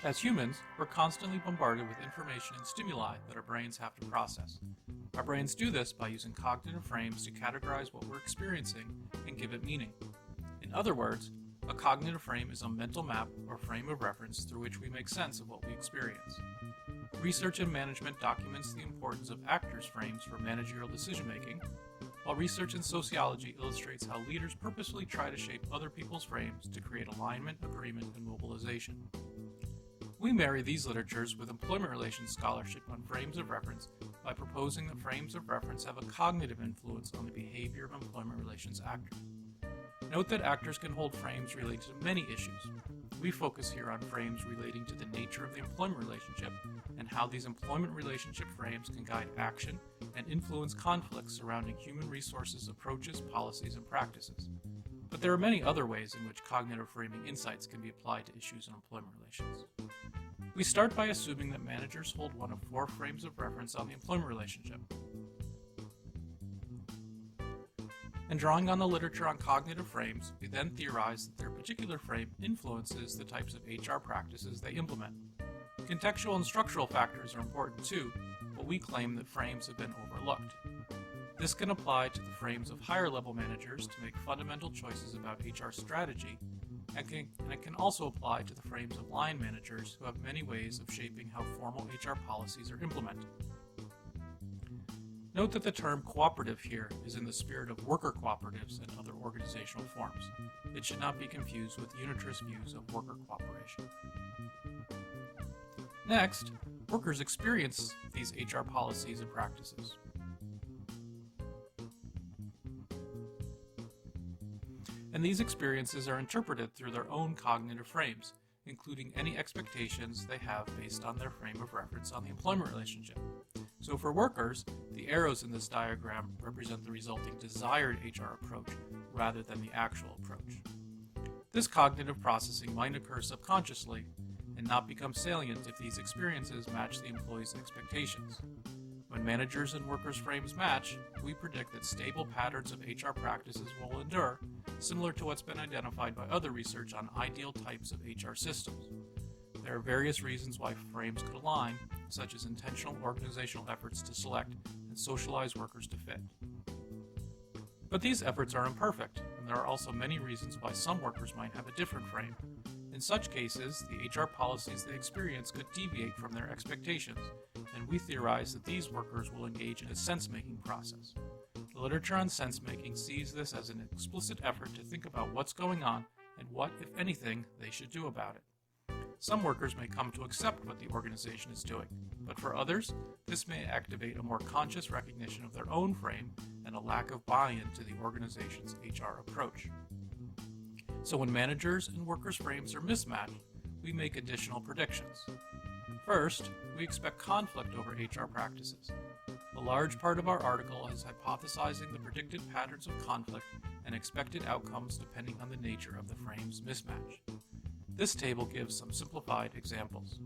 As humans, we're constantly bombarded with information and stimuli that our brains have to process. Our brains do this by using cognitive frames to categorize what we're experiencing and give it meaning. In other words, a cognitive frame is a mental map or frame of reference through which we make sense of what we experience. Research in management documents the importance of actors' frames for managerial decision-making, while research in sociology illustrates how leaders purposefully try to shape other people's frames to create alignment, agreement, and mobilization. We marry these literatures with employment relations scholarship on frames of reference by proposing that frames of reference have a cognitive influence on the behavior of employment relations actors. Note that actors can hold frames related to many issues. We focus here on frames relating to the nature of the employment relationship and how these employment relationship frames can guide action and influence conflicts surrounding human resources approaches, policies, and practices. But there are many other ways in which cognitive framing insights can be applied to issues in employment relations. We start by assuming that managers hold one of 4 frames of reference on the employment relationship. And drawing on the literature on cognitive frames, we then theorize that their particular frame influences the types of HR practices they implement. Contextual and structural factors are important too, but we claim that frames have been overlooked. This can apply to the frames of higher-level managers to make fundamental choices about HR strategy, and it can also apply to the frames of line managers who have many ways of shaping how formal HR policies are implemented. Note that the term cooperative here is in the spirit of worker cooperatives and other organizational forms. It should not be confused with unitarist views of worker cooperation. Next, workers experience these HR policies and practices. And these experiences are interpreted through their own cognitive frames, including any expectations they have based on their frame of reference on the employment relationship. So for workers, the arrows in this diagram represent the resulting desired HR approach rather than the actual approach. This cognitive processing might occur subconsciously and not become salient if these experiences match the employee's expectations. When managers and workers' frames match, we predict that stable patterns of HR practices will endure, similar to what's been identified by other research on ideal types of HR systems. There are various reasons why frames could align, such as intentional organizational efforts to select and socialize workers to fit. But these efforts are imperfect, and there are also many reasons why some workers might have a different frame. In such cases, the HR policies they experience could deviate from their expectations, and we theorize that these workers will engage in a sense-making process. The literature on sense-making sees this as an explicit effort to think about what's going on and what, if anything, they should do about it. Some workers may come to accept what the organization is doing, but for others, this may activate a more conscious recognition of their own frame and a lack of buy-in to the organization's HR approach. So when managers and workers' frames are mismatched, we make additional predictions. First, we expect conflict over HR practices. A large part of our article is hypothesizing the predicted patterns of conflict and expected outcomes depending on the nature of the frame's mismatch. This table gives some simplified examples.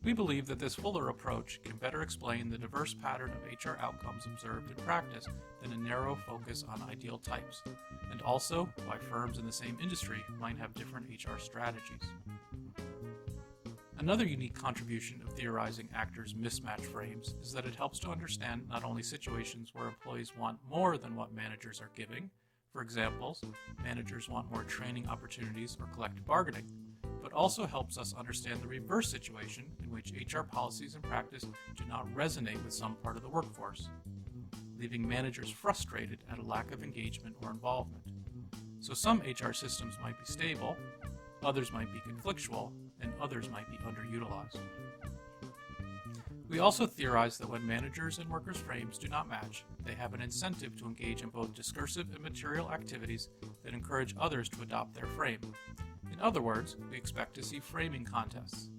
We believe that this fuller approach can better explain the diverse pattern of HR outcomes observed in practice than a narrow focus on ideal types, and also why firms in the same industry might have different HR strategies. Another unique contribution of theorizing actors' mismatch frames is that it helps to understand not only situations where employees want more than what managers are giving, for example, managers want more training opportunities or collective bargaining, but also helps us understand the reverse situation in which HR policies and practice do not resonate with some part of the workforce, leaving managers frustrated at a lack of engagement or involvement. So some HR systems might be stable, others might be conflictual, and others might be underutilized. We also theorize that when managers and workers' frames do not match, they have an incentive to engage in both discursive and material activities that encourage others to adopt their frame. In other words, we expect to see framing contests.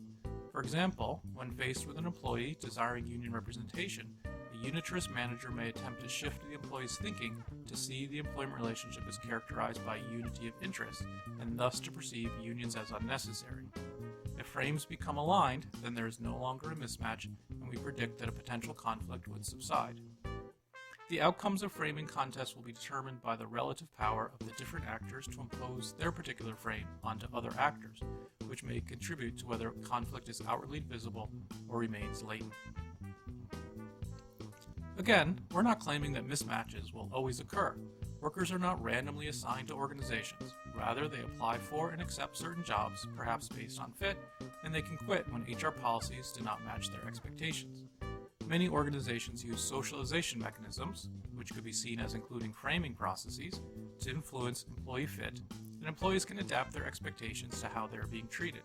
For example, when faced with an employee desiring union representation, a unitarist manager may attempt to shift the employee's thinking to see the employment relationship as characterized by unity of interest, and thus to perceive unions as unnecessary. If frames become aligned, then there is no longer a mismatch, and we predict that a potential conflict would subside. The outcomes of framing contests will be determined by the relative power of the different actors to impose their particular frame onto other actors, which may contribute to whether conflict is outwardly visible or remains latent. Again, we're not claiming that mismatches will always occur. Workers are not randomly assigned to organizations. Rather, they apply for and accept certain jobs, perhaps based on fit, and they can quit when HR policies do not match their expectations. Many organizations use socialization mechanisms, which could be seen as including framing processes, to influence employee fit, and employees can adapt their expectations to how they are being treated.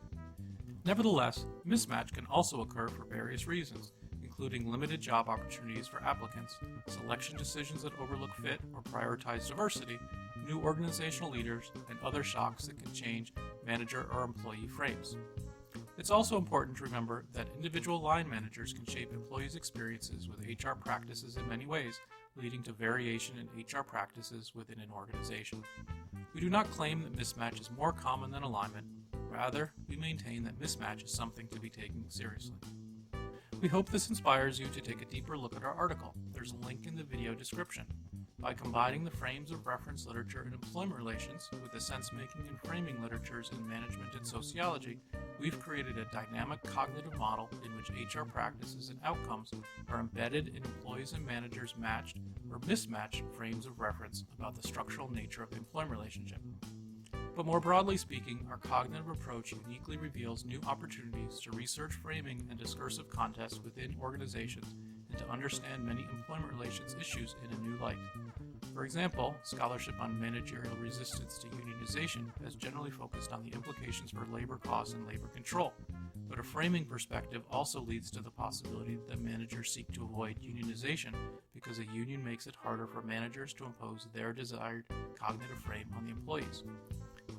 Nevertheless, mismatch can also occur for various reasons, including limited job opportunities for applicants, selection decisions that overlook fit or prioritize diversity, new organizational leaders, and other shocks that can change manager or employee frames. It's also important to remember that individual line managers can shape employees' experiences with HR practices in many ways, leading to variation in HR practices within an organization. We do not claim that mismatch is more common than alignment. Rather, we maintain that mismatch is something to be taken seriously. We hope this inspires you to take a deeper look at our article. There's a link in the video description. By combining the frames of reference literature in employment relations with the sensemaking and framing literatures in management and sociology, we've created a dynamic cognitive model in which HR practices and outcomes are embedded in employees' and managers' matched or mismatched frames of reference about the structural nature of the employment relationship. But more broadly speaking, our cognitive approach uniquely reveals new opportunities to research framing and discursive contests within organizations and to understand many employment relations issues in a new light. For example, scholarship on managerial resistance to unionization has generally focused on the implications for labor costs and labor control, but a framing perspective also leads to the possibility that managers seek to avoid unionization because a union makes it harder for managers to impose their desired cognitive frame on the employees.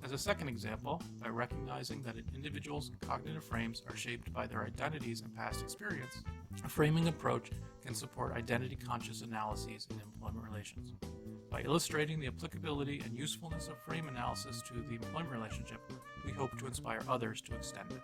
As a second example, by recognizing that an individual's cognitive frames are shaped by their identities and past experience, a framing approach can support identity-conscious analyses in employment relations. By illustrating the applicability and usefulness of frame analysis to the employment relationship, we hope to inspire others to extend it.